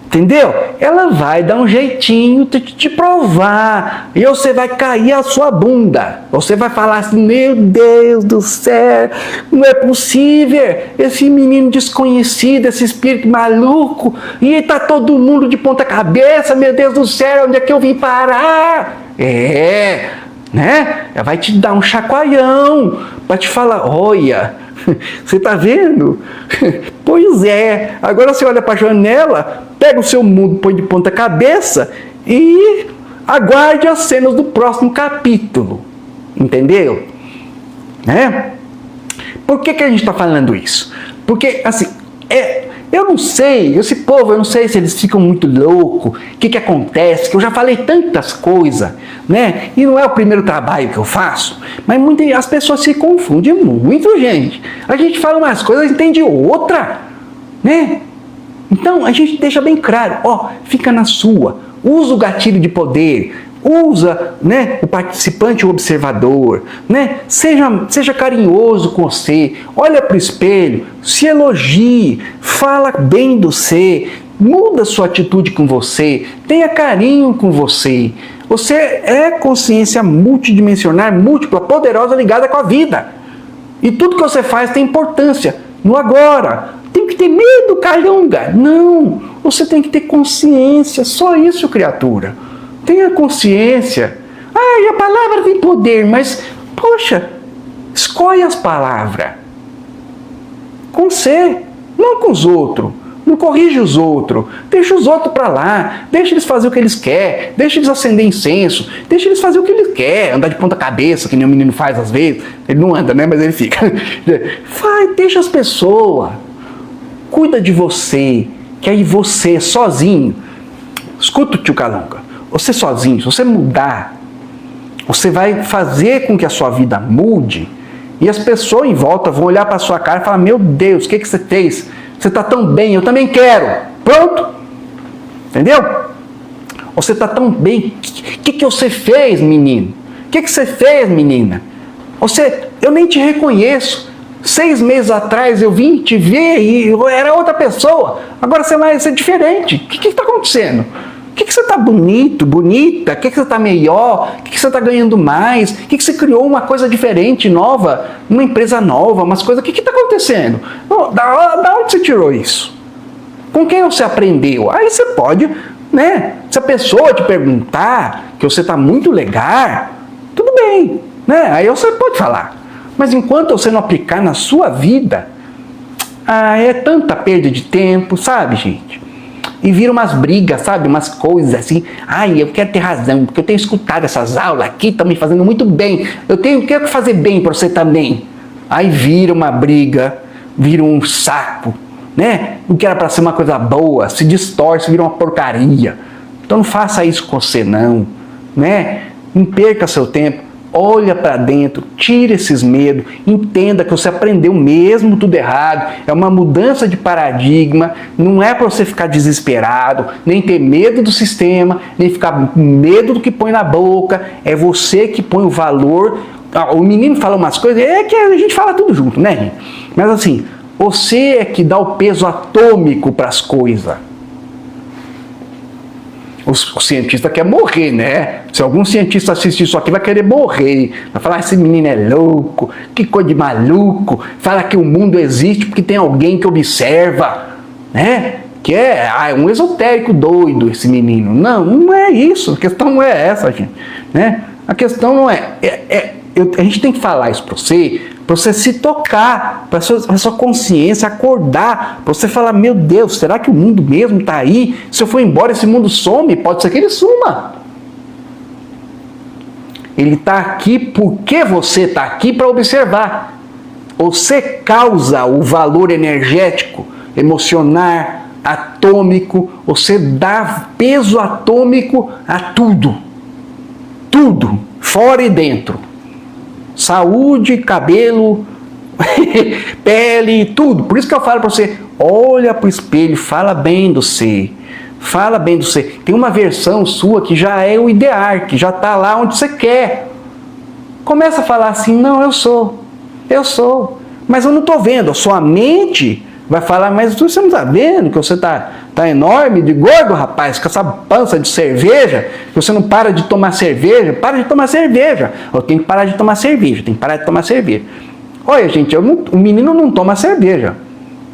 entendeu? Ela vai dar um jeitinho de te provar. E você vai cair a sua bunda. Você vai falar assim, meu Deus do céu, não é possível. Esse menino desconhecido, esse espírito maluco, e tá todo mundo de ponta cabeça, meu Deus do céu, onde é que eu vim parar? Né? Ela vai te dar um chacoalhão, vai te falar, olha, você tá vendo? Pois é, agora você olha para a janela, pega o seu mundo, põe de ponta cabeça e aguarde as cenas do próximo capítulo, entendeu? Né? Por que a gente está falando isso? Porque, assim, eu não sei, esse povo, eu não sei se eles ficam muito loucos, o que acontece, que eu já falei tantas coisas, né? E não é o primeiro trabalho que eu faço, mas as pessoas se confundem muito, gente. A gente fala umas coisas, entende outra, né? Então, a gente deixa bem claro, fica na sua, usa o gatilho de poder, usa, né, o participante, o observador, né? Seja carinhoso com você, olha para o espelho, se elogie, fala bem do você, muda sua atitude com você, tenha carinho com você. Você é consciência multidimensional, múltipla, poderosa, ligada com a vida. E tudo que você faz tem importância no agora. Tem que ter medo, calhunga. Não, você tem que ter consciência, só isso, criatura. Tenha consciência. A palavra tem poder, mas, poxa, escolhe as palavras. Com você, não com os outros. Não corrige os outros. Deixa os outros para lá. Deixa eles fazer o que eles querem. Deixa eles acender incenso. Deixa eles fazer o que eles querem. Andar de ponta cabeça, que nem o menino faz às vezes. Ele não anda, né? Mas ele fica. Deixa as pessoas. Cuida de você. Que aí você, sozinho. Escuta o tio Calunga. Você sozinho, se você mudar, você vai fazer com que a sua vida mude e as pessoas em volta vão olhar para a sua cara e falar, meu Deus, o que você fez? Você está tão bem, eu também quero. Pronto? Entendeu? Você está tão bem. O que você fez, menino? O que você fez, menina? Eu nem te reconheço. 6 meses atrás eu vim te ver e eu era outra pessoa. Agora você vai ser diferente. O que está acontecendo? O que você está bonito, bonita? O que você está melhor? O que você está ganhando mais? O que você criou uma coisa diferente, nova? Uma empresa nova, umas coisas. O que está acontecendo? Da onde você tirou isso? Com quem você aprendeu? Aí você pode, né? Se a pessoa te perguntar que você está muito legal, tudo bem, né? Aí você pode falar. Mas enquanto você não aplicar na sua vida, é tanta perda de tempo, sabe, gente? E vira umas brigas, sabe? Umas coisas assim. Eu quero ter razão, porque eu tenho escutado essas aulas aqui, estão me fazendo muito bem. Eu quero fazer bem para você também. Aí vira uma briga, vira um saco, né? O que era para ser uma coisa boa, se distorce, vira uma porcaria. Então não faça isso com você, não, né? Não perca seu tempo. Olha para dentro, tire esses medos, entenda que você aprendeu mesmo tudo errado, é uma mudança de paradigma, não é para você ficar desesperado, nem ter medo do sistema, nem ficar com medo do que põe na boca, é você que põe o valor. O menino fala umas coisas, é que a gente fala tudo junto, né, gente? Mas assim, você é que dá o peso atômico para as coisas. O cientista quer morrer, né? Se algum cientista assistir isso aqui, vai querer morrer. Vai falar, esse menino é louco, que coisa de maluco. Fala que o mundo existe porque tem alguém que observa, né? Que é um esotérico doido esse menino. Não, não é isso. A questão não é essa, gente. Né? A questão não é... a gente tem que falar isso para você se tocar, para a sua consciência acordar, para você falar, meu Deus, será que o mundo mesmo está aí? Se eu for embora, esse mundo some? Pode ser que ele suma. Ele está aqui porque você está aqui para observar. Você causa o valor energético, emocional, atômico, você dá peso atômico a tudo. Tudo, fora e dentro. Saúde, cabelo, pele, tudo. Por isso que eu falo para você, olha para o espelho, fala bem do você. Fala bem do você. Tem uma versão sua que já é o ideal, que já está lá onde você quer. Começa a falar assim, não, eu sou. Mas eu não estou vendo. A sua mente vai falar, mas você não está vendo que você está enorme, de gordo, rapaz, com essa pança de cerveja, que você não para de tomar cerveja. Para de tomar cerveja. Eu tenho que parar de tomar cerveja, Olha, gente, o menino não toma cerveja,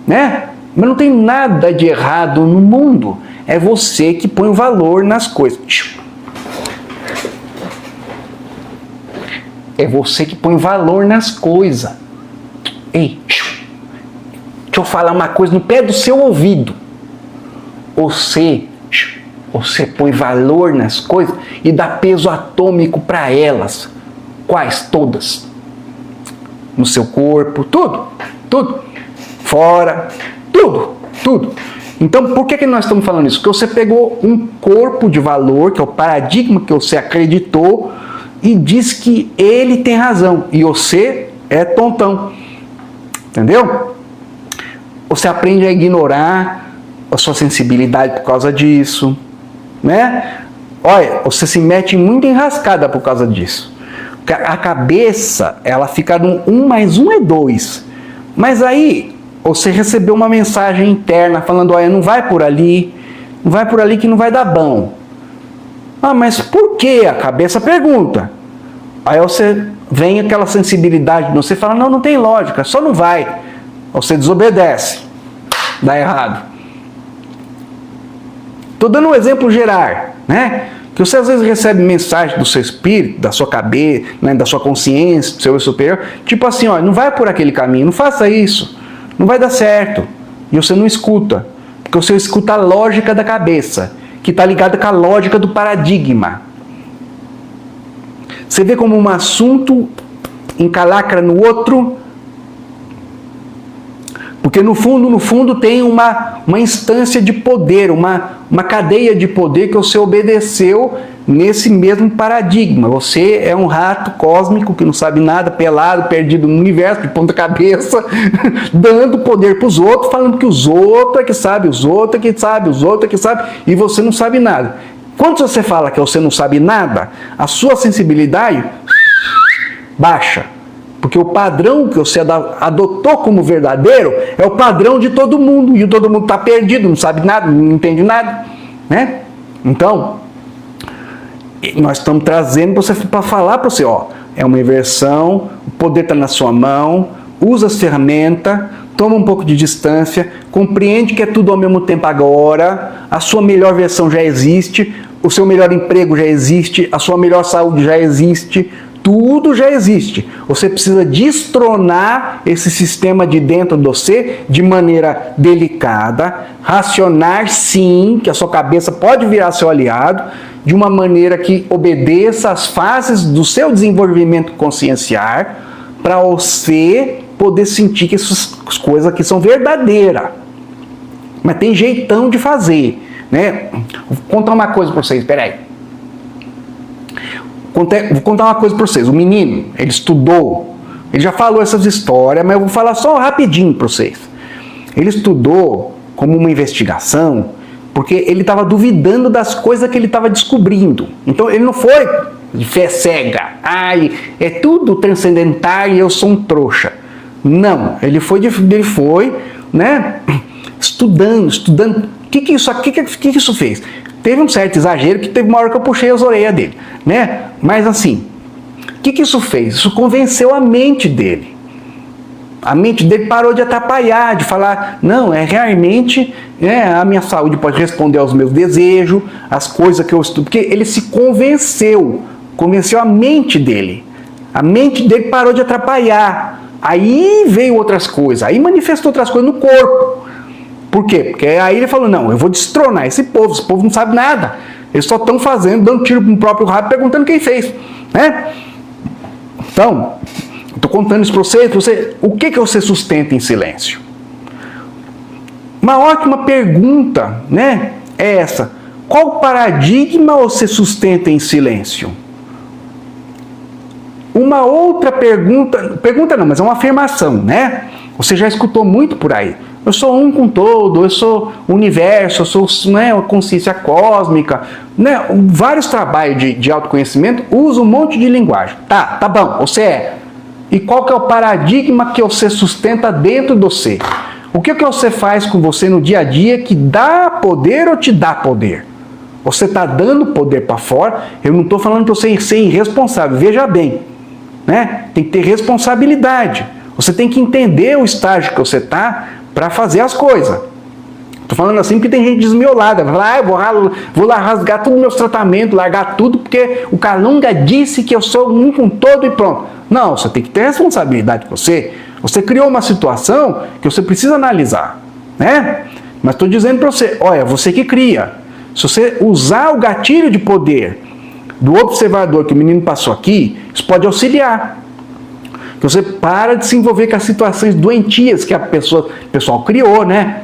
né? Mas não tem nada de errado no mundo. É você que põe o valor nas coisas. É você que põe valor nas coisas. Ei, deixa eu falar uma coisa no pé do seu ouvido. Você põe valor nas coisas e dá peso atômico para elas. Quais? Todas. No seu corpo, tudo. Fora, tudo. Então, por que nós estamos falando isso? Porque você pegou um corpo de valor, que é o paradigma que você acreditou, e diz que ele tem razão, e você é tontão. Entendeu? Você aprende a ignorar a sua sensibilidade por causa disso, né? Olha, você se mete muito enrascada por causa disso. A cabeça, ela fica no 1 mais 1 é 2. Mas aí, você recebeu uma mensagem interna falando, olha, não vai por ali que não vai dar bom. Mas por que? A cabeça pergunta. Aí você vem aquela sensibilidade, você fala, não tem lógica, só não vai. Você desobedece, dá errado. Estou dando um exemplo geral, né? Que você às vezes recebe mensagem do seu espírito, da sua cabeça, né, da sua consciência, do seu eu superior, tipo assim, ó, não vai por aquele caminho, não faça isso, não vai dar certo. E você não escuta, porque você escuta a lógica da cabeça, que está ligada com a lógica do paradigma. Você vê como um assunto encalacra no outro, porque no fundo tem uma instância de poder, uma cadeia de poder que você obedeceu nesse mesmo paradigma. Você é um rato cósmico que não sabe nada, pelado, perdido no universo, de ponta cabeça, dando poder para os outros, falando que os outros é que sabem, os outros é que sabem, e você não sabe nada. Quando você fala que você não sabe nada, a sua sensibilidade baixa. Porque o padrão que você adotou como verdadeiro é o padrão de todo mundo. E todo mundo está perdido, não sabe nada, não entende nada. Né? Então, nós estamos trazendo para falar para você, ó, é uma inversão, o poder está na sua mão, usa as ferramentas, toma um pouco de distância, compreende que é tudo ao mesmo tempo agora, a sua melhor versão já existe, o seu melhor emprego já existe, a sua melhor saúde já existe, tudo já existe. Você precisa destronar esse sistema de dentro de você de maneira delicada, racionar sim, que a sua cabeça pode virar seu aliado, de uma maneira que obedeça às fases do seu desenvolvimento consciencial, para você poder sentir que essas coisas aqui são verdadeiras. Mas tem jeitão de fazer, né? Vou contar uma coisa para vocês, peraí. Vou contar uma coisa para vocês. O menino, ele estudou, ele já falou essas histórias, mas eu vou falar só rapidinho para vocês. Ele estudou como uma investigação, porque ele estava duvidando das coisas que ele estava descobrindo. Então ele não foi de fé cega. Ai, é tudo transcendental e eu sou um trouxa. Não, ele foi, né, estudando. O que isso fez? Teve um certo exagero que teve uma hora que eu puxei as orelhas dele, né? Mas assim, o que isso fez? Isso convenceu a mente dele. A mente dele parou de atrapalhar, de falar, não, realmente, a minha saúde pode responder aos meus desejos, as coisas que eu estudo, porque ele se convenceu a mente dele. A mente dele parou de atrapalhar. Aí veio outras coisas, aí manifestou outras coisas no corpo. Por quê? Porque aí ele falou, não, eu vou destronar esse povo não sabe nada. Eles só estão dando tiro no próprio rabo, perguntando quem fez. Né? Então, estou contando isso para você, o que você sustenta em silêncio? Uma ótima pergunta, né, é essa. Qual paradigma você sustenta em silêncio? Uma outra pergunta não, mas é uma afirmação, né? Você já escutou muito por aí. Eu sou um com todo, eu sou o universo, eu sou, né, a consciência cósmica. Né? Vários trabalhos de autoconhecimento usam um monte de linguagem. Tá bom, você é. E qual que é o paradigma que você sustenta dentro de você? O que você faz com você no dia a dia que dá poder ou te dá poder? Você está dando poder para fora, eu não estou falando para você ser irresponsável, veja bem. Né? Tem que ter responsabilidade. Você tem que entender o estágio que você está para fazer as coisas. Estou falando assim porque tem gente desmiolada. Vai lá, eu vou lá rasgar todos os meus tratamentos, largar tudo porque o Calunga disse que eu sou um com todo e pronto. Não, você tem que ter responsabilidade com você. Você criou uma situação que você precisa analisar. Né? Mas estou dizendo para você, olha, você que cria. Se você usar o gatilho de poder do observador que o menino passou aqui, isso pode auxiliar. Que você para de se envolver com as situações doentias que o pessoal criou, né?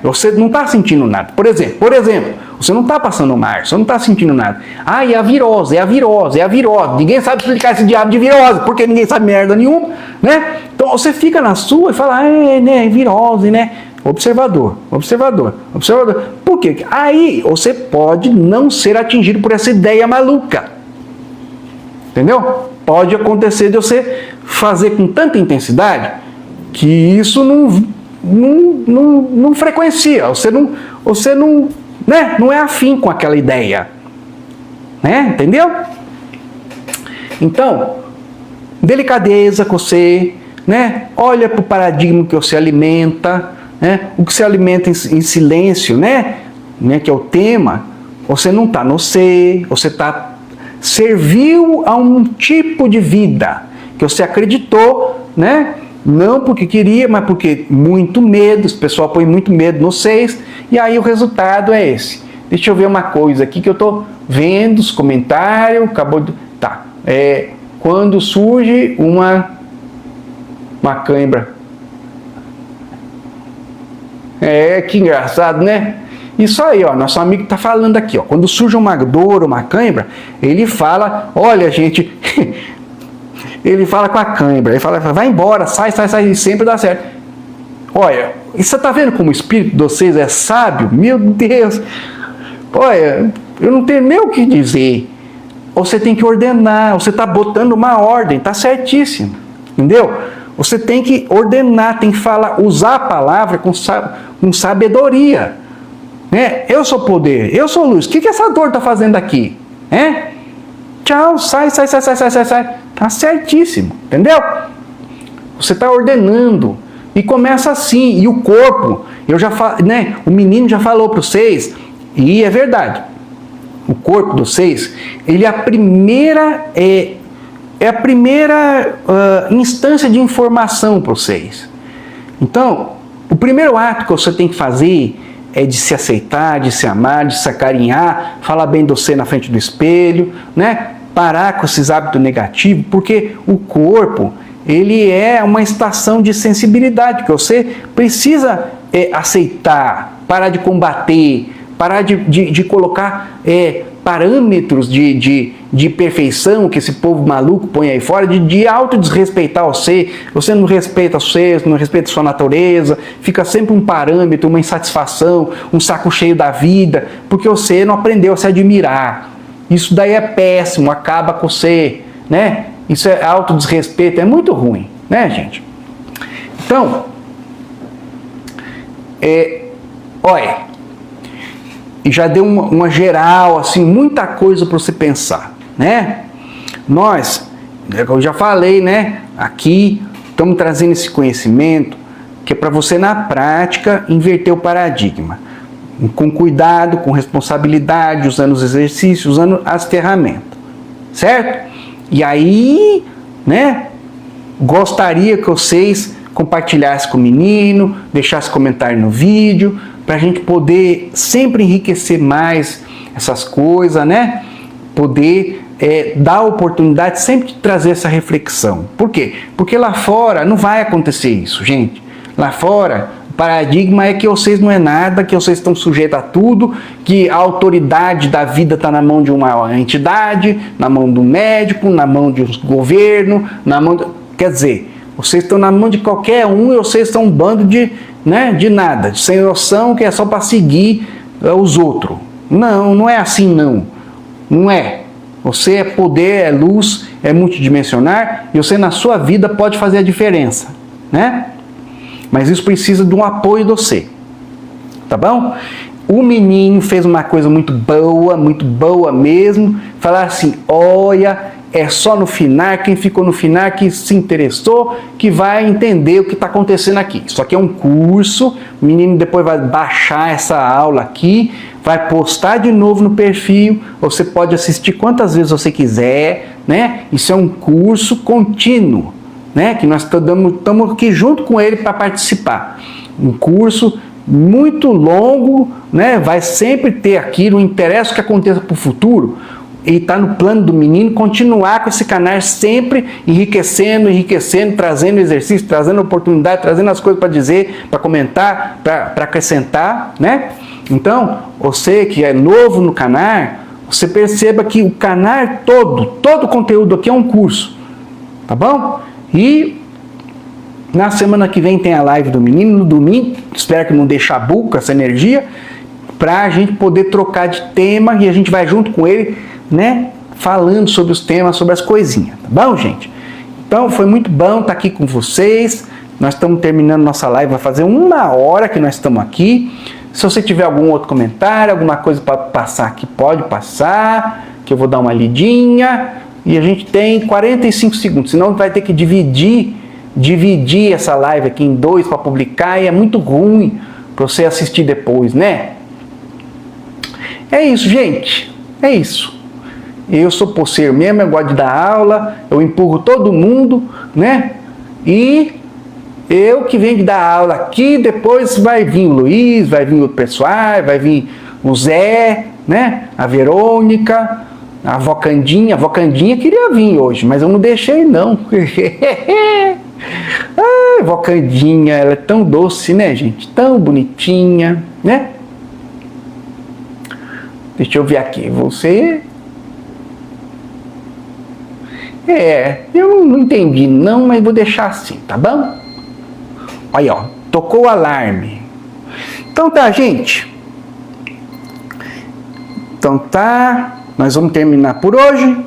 Você não está sentindo nada. Por exemplo, você não está passando mal, você não está sentindo nada. Ah, é a virose. Ninguém sabe explicar esse diabo de virose, porque ninguém sabe merda nenhuma, né? Então você fica na sua e fala, né, virose, né? Observador. Por quê? Aí você pode não ser atingido por essa ideia maluca. Entendeu? Pode acontecer de você fazer com tanta intensidade que isso não frequencia. Você não é afim com aquela ideia. Né? Entendeu? Então, delicadeza com você, né? Olha para o paradigma que você alimenta, né? O que você alimenta em silêncio, né? Que é o tema. Você não está no ser, você está serviu a um tipo de vida que você acreditou, né? Não porque queria, mas porque muito medo, o pessoal põe muito medo no 6, e aí o resultado é esse. Deixa eu ver uma coisa aqui que eu tô vendo os comentários, acabou de... Tá, quando surge uma cãibra. Que engraçado, né? Isso aí, ó, nosso amigo está falando aqui, ó, quando surge uma dor, uma cãibra, ele fala, olha gente, ele fala com a cãibra, ele fala, vai embora, sai, e sempre dá certo. Olha, e você está vendo como o espírito de vocês é sábio? Meu Deus! Olha, Eu não tenho nem o que dizer. Você tem que ordenar, você está botando uma ordem, está certíssimo, entendeu? Você tem que ordenar, tem que falar, usar a palavra com sabedoria. Né? Eu sou poder, eu sou luz. O que essa dor está fazendo aqui? Tchau, sai. Está certíssimo, entendeu? Você está ordenando. E começa assim. E o corpo, o menino já falou para vocês, e é verdade. O corpo de vocês, ele é a primeira instância de informação para vocês. Então, o primeiro ato que você tem que fazer é de se aceitar, de se amar, de se acarinhar, falar bem de você na frente do espelho, né? Parar com esses hábitos negativos, porque o corpo, ele é uma estação de sensibilidade, que você precisa aceitar, parar de combater, parar de colocar parâmetros de perfeição que esse povo maluco põe aí fora, de autodesrespeitar você. Você não respeita você, não respeita a sua natureza, fica sempre um parâmetro, uma insatisfação, um saco cheio da vida, porque você não aprendeu a se admirar. Isso daí é péssimo, acaba com você, né? Isso é autodesrespeito, é muito ruim, né, gente? Então, olha, e já deu uma geral, assim, muita coisa para você pensar, né? Nós, eu já falei, né? Aqui, estamos trazendo esse conhecimento que é para você, na prática, inverter o paradigma. Com cuidado, com responsabilidade, usando os exercícios, usando as ferramentas, certo? E aí, né? Gostaria que vocês compartilhassem com o menino, deixassem comentário no vídeo, para a gente poder sempre enriquecer mais essas coisas, né? Poder dar a oportunidade sempre de trazer essa reflexão. Por quê? Porque lá fora não vai acontecer isso, gente. Lá fora, o paradigma é que vocês não é nada, que vocês estão sujeitos a tudo, que a autoridade da vida está na mão de uma entidade, na mão do médico, na mão de um governo, na mão... Quer dizer, vocês estão na mão de qualquer um e vocês são um bando de nada, de sem noção, que é só para seguir os outros. Não, não é assim não. Não é. Você é poder, é luz, é multidimensionar e você na sua vida pode fazer a diferença, né? Mas isso precisa de um apoio de você, tá bom? O menino fez uma coisa muito boa mesmo, falar assim, olha, é só no final, quem ficou no final, que se interessou, que vai entender o que está acontecendo aqui. Isso aqui é um curso, o menino depois vai baixar essa aula aqui, vai postar de novo no perfil, você pode assistir quantas vezes você quiser, né? Isso é um curso contínuo, né? Que nós estamos aqui junto com ele para participar. Um curso muito longo, né? Vai sempre ter aquilo, não interessa o que aconteça para o futuro, e está no plano do menino continuar com esse canal sempre enriquecendo, trazendo exercício, trazendo oportunidade, trazendo as coisas para dizer, para comentar, para acrescentar, né? Então, você que é novo no canal, você perceba que o canal todo o conteúdo aqui é um curso, tá bom? E na semana que vem tem a live do menino, no domingo, espero que não dê chabu com essa energia, para a gente poder trocar de tema e a gente vai junto com ele, né, falando sobre os temas, sobre as coisinhas, tá bom, gente? Então, foi muito bom estar aqui com vocês. Nós estamos terminando nossa live, vai fazer 1 hora que nós estamos aqui. Se você tiver algum outro comentário, alguma coisa para passar aqui, pode passar, que eu vou dar uma lidinha. E a gente tem 45 segundos, senão vai ter que dividir essa live aqui em 2 para publicar, e é muito ruim para você assistir depois, né? É isso, gente. É isso. Eu sou poceiro mesmo, eu gosto de dar aula, eu empurro todo mundo, né? E eu que venho de dar aula aqui, depois vai vir o Luiz, vai vir o pessoal, vai vir o Zé, né? A Verônica, a avó Candinha. A avó Candinha queria vir hoje, mas eu não deixei não. Ai, avó Candinha, ela é tão doce, né, gente? Tão bonitinha, né? Deixa eu ver aqui, você... eu não entendi não, mas vou deixar assim, tá bom? Olha, ó, tocou o alarme. Então tá, gente. Então tá, nós vamos terminar por hoje.